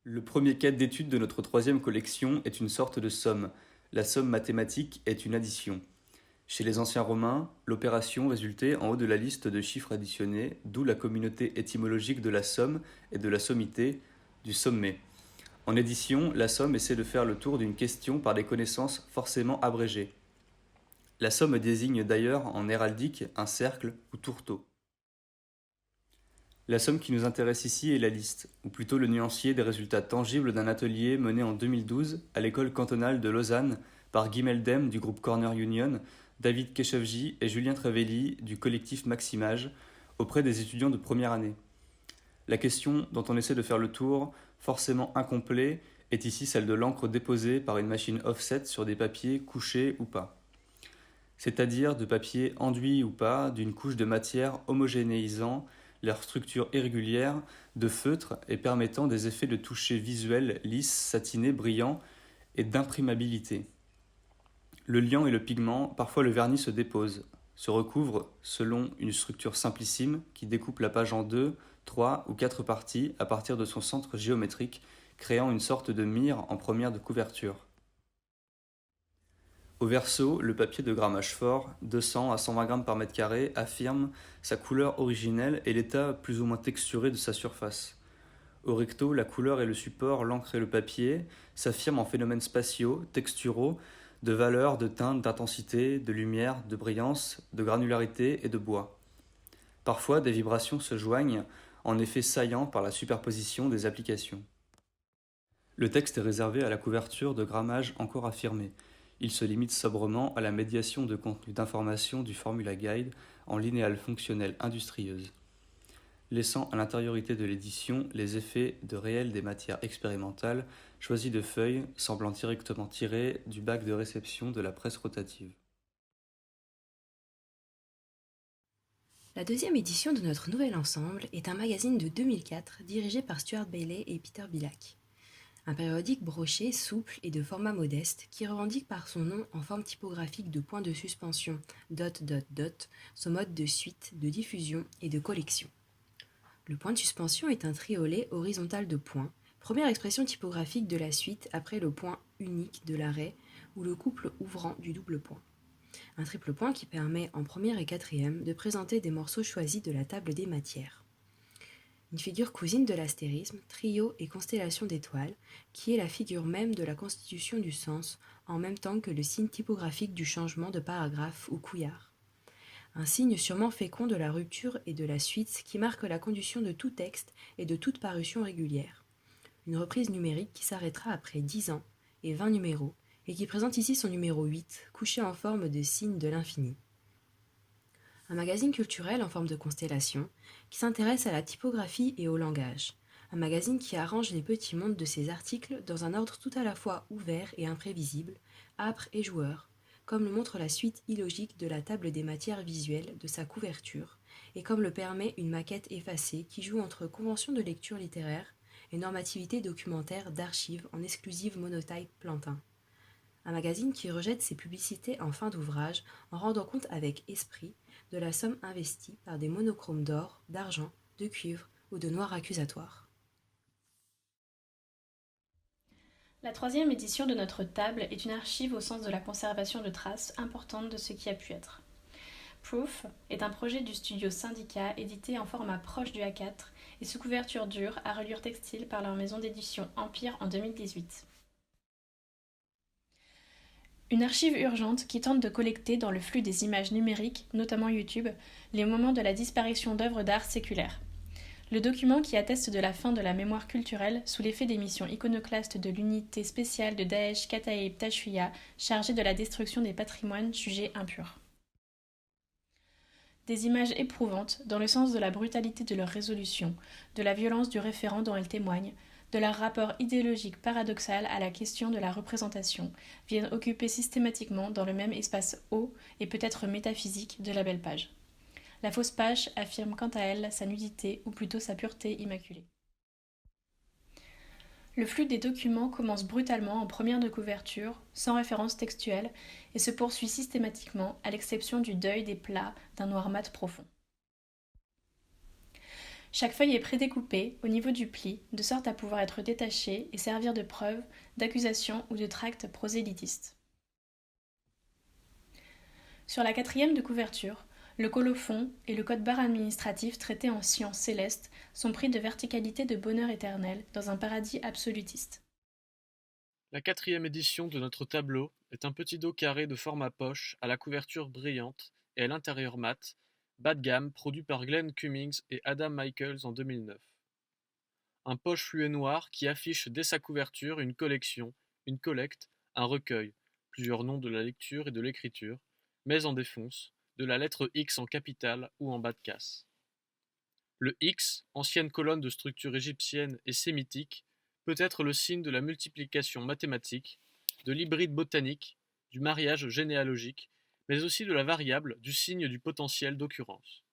Le premier cas d'étude de notre troisième collection est une sorte de somme. La somme mathématique est une addition. Chez les anciens Romains, l'opération résultait en haut de la liste de chiffres additionnés, d'où la communauté étymologique de la somme et de la sommité, du sommet. En édition, la somme essaie de faire le tour d'une question par des connaissances forcément abrégées. La somme désigne d'ailleurs en héraldique un cercle ou tourteau. La somme qui nous intéresse ici est la liste, ou plutôt le nuancier des résultats tangibles d'un atelier mené en 2012 à l'école cantonale de Lausanne par Guy Meldem du groupe Corner Union, David Keshevji et Julien Trevelli du collectif Maximage auprès des étudiants de première année. La question dont on essaie de faire le tour, forcément incomplet, est ici celle de l'encre déposée par une machine offset sur des papiers couchés ou pas. C'est-à-dire de papier enduit ou pas d'une couche de matière homogénéisant leur structure irrégulière, de feutre et permettant des effets de toucher visuels lisses, satinés, brillants et d'imprimabilité. Le liant et le pigment, parfois le vernis se dépose, se recouvre selon une structure simplissime qui découpe la page en 2, 3 ou 4 parties à partir de son centre géométrique, créant une sorte de mire en première de couverture. Au verso, le papier de grammage fort, 200 à 120 grammes par mètre carré, affirme sa couleur originelle et l'état plus ou moins texturé de sa surface. Au recto, la couleur et le support, l'encre et le papier, s'affirment en phénomènes spatiaux, texturaux, de valeur, de teinte, d'intensité, de lumière, de brillance, de granularité et de bois. Parfois, des vibrations se joignent, en effet saillants par la superposition des applications. Le texte est réservé à la couverture de grammage encore affirmé. Il se limite sobrement à la médiation de contenu d'information du Formula Guide en linéale fonctionnelle industrieuse, laissant à l'intériorité de l'édition les effets de réel des matières expérimentales choisies de feuilles semblant directement tirées du bac de réception de la presse rotative. La deuxième édition de notre nouvel ensemble est un magazine de 2004 dirigé par Stuart Bailey et Peter Billac. Un périodique broché, souple et de format modeste qui revendique par son nom en forme typographique de point de suspension dot dot dot son mode de suite, de diffusion et de collection. Le point de suspension est un triolet horizontal de points, première expression typographique de la suite après le point unique de l'arrêt ou le couple ouvrant du double point. Un triple point qui permet en première et quatrième de présenter des morceaux choisis de la table des matières. Une figure cousine de l'astérisme, trio et constellation d'étoiles, qui est la figure même de la constitution du sens, en même temps que le signe typographique du changement de paragraphe ou couillard. Un signe sûrement fécond de la rupture et de la suite qui marque la condition de tout texte et de toute parution régulière. Une reprise numérique qui s'arrêtera après 10 ans et 20 numéros, et qui présente ici son numéro 8, couché en forme de signe de l'infini. Un magazine culturel en forme de constellation, qui s'intéresse à la typographie et au langage. Un magazine qui arrange les petits mondes de ses articles dans un ordre tout à la fois ouvert et imprévisible, âpre et joueur, comme le montre la suite illogique de la table des matières visuelles de sa couverture, et comme le permet une maquette effacée qui joue entre convention de lecture littéraire et normativité documentaire d'archives en exclusive monotype Plantin. Un magazine qui rejette ses publicités en fin d'ouvrage en rendant compte avec esprit de la somme investie par des monochromes d'or, d'argent, de cuivre ou de noir accusatoire. La troisième édition de notre table est une archive au sens de la conservation de traces importante de ce qui a pu être. Proof est un projet du studio Syndicat édité en format proche du A4 et sous couverture dure à reliure textile par leur maison d'édition Empire en 2018. Une archive urgente qui tente de collecter dans le flux des images numériques, notamment YouTube, les moments de la disparition d'œuvres d'art séculaires. Le document qui atteste de la fin de la mémoire culturelle sous l'effet des missions iconoclastes de l'unité spéciale de Daesh Kataib Tashuya chargée de la destruction des patrimoines jugés impurs. Des images éprouvantes dans le sens de la brutalité de leur résolution, de la violence du référent dont elles témoignent, de leur rapport idéologique paradoxal à la question de la représentation, viennent occuper systématiquement dans le même espace haut et peut-être métaphysique de la belle page. La fausse page affirme quant à elle sa nudité ou plutôt sa pureté immaculée. Le flux des documents commence brutalement en première de couverture, sans référence textuelle, et se poursuit systématiquement à l'exception du deuil des plats d'un noir mat profond. Chaque feuille est prédécoupée au niveau du pli, de sorte à pouvoir être détachée et servir de preuve, d'accusation ou de tract prosélytiste. Sur la 4e de couverture, le colophon et le code-barre administratif traités en sciences célestes sont pris de verticalité de bonheur éternel dans un paradis absolutiste. La 4e édition de notre tableau est un petit dos carré de format poche à la couverture brillante et à l'intérieur mat, bas de gamme produit par Glenn Cummings et Adam Michaels en 2009. Un poche fluet noir qui affiche dès sa couverture une collection, une collecte, un recueil, plusieurs noms de la lecture et de l'écriture, mais en défonce, de la lettre X en capitale ou en bas de casse. Le X, ancienne colonne de structure égyptienne et sémitique, peut être le signe de la multiplication mathématique, de l'hybride botanique, du mariage généalogique, mais aussi de la variable du signe du potentiel d'occurrence.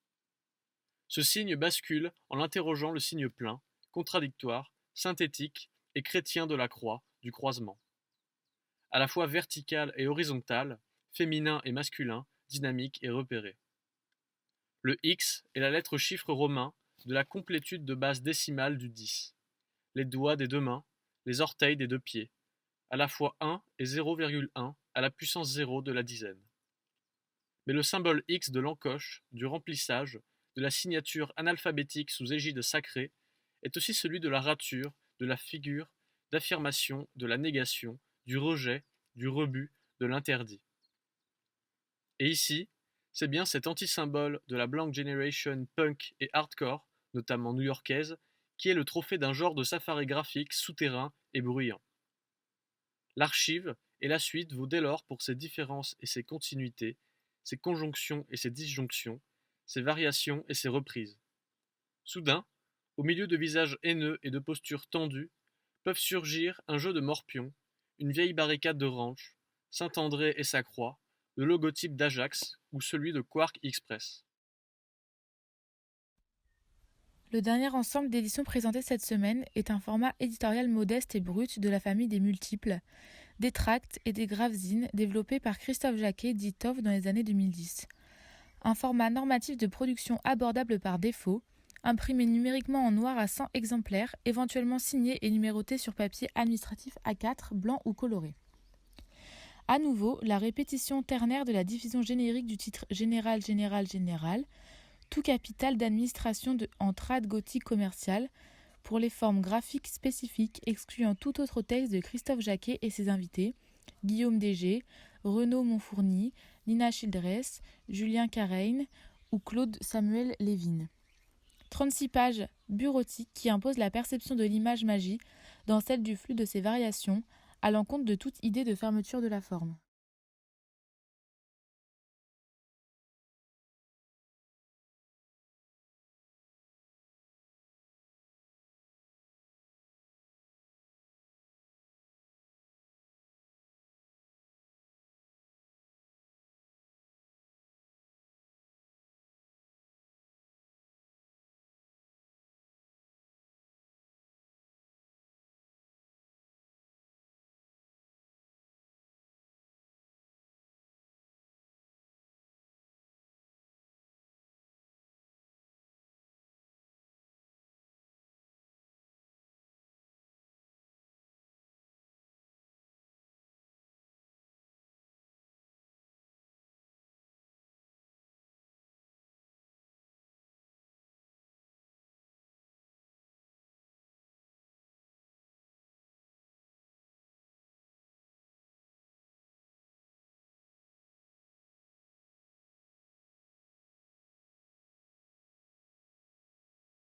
Ce signe bascule en interrogeant le signe plein, contradictoire, synthétique et chrétien de la croix, du croisement. À la fois vertical et horizontal, féminin et masculin, dynamique et repéré. Le X est la lettre chiffre romain de la complétude de base décimale du 10. Les doigts des deux mains, les orteils des deux pieds, à la fois 1 et 0,1 à la puissance 0 de la dizaine. Mais le symbole X de l'encoche, du remplissage, de la signature analphabétique sous égide sacrée, est aussi celui de la rature, de la figure, d'affirmation, de la négation, du rejet, du rebut, de l'interdit. Et ici, c'est bien cet anti-symbole de la Blank Generation punk et hardcore, notamment new-yorkaise, qui est le trophée d'un genre de safari graphique souterrain et bruyant. L'archive et la suite vaut dès lors pour ses différences et ses continuités, ses conjonctions et ses disjonctions, ses variations et ses reprises. Soudain, au milieu de visages haineux et de postures tendues, peuvent surgir un jeu de morpions, une vieille barricade de ranch, Saint-André et sa croix, le logotype d'Ajax ou celui de Quark Express. Le dernier ensemble d'éditions présenté cette semaine est un format éditorial modeste et brut de la famille des multiples, des tracts et des gravesines développés par Christophe Jacquet dit TOF dans les années 2010. Un format normatif de production abordable par défaut, imprimé numériquement en noir à 100 exemplaires, éventuellement signé et numéroté sur papier administratif A4, blanc ou coloré. À nouveau, la répétition ternaire de la diffusion générique du titre Général, tout capital d'administration en trad gothique commercial, pour les formes graphiques spécifiques excluant tout autre texte de Christophe Jacquet et ses invités, Guillaume Dégé, Renaud Monfourny, Nina Childress, Julien Carrein ou Claude Samuel Lévin. 36 pages bureautiques qui imposent la perception de l'image magie dans celle du flux de ses variations, à l'encontre de toute idée de fermeture de la forme.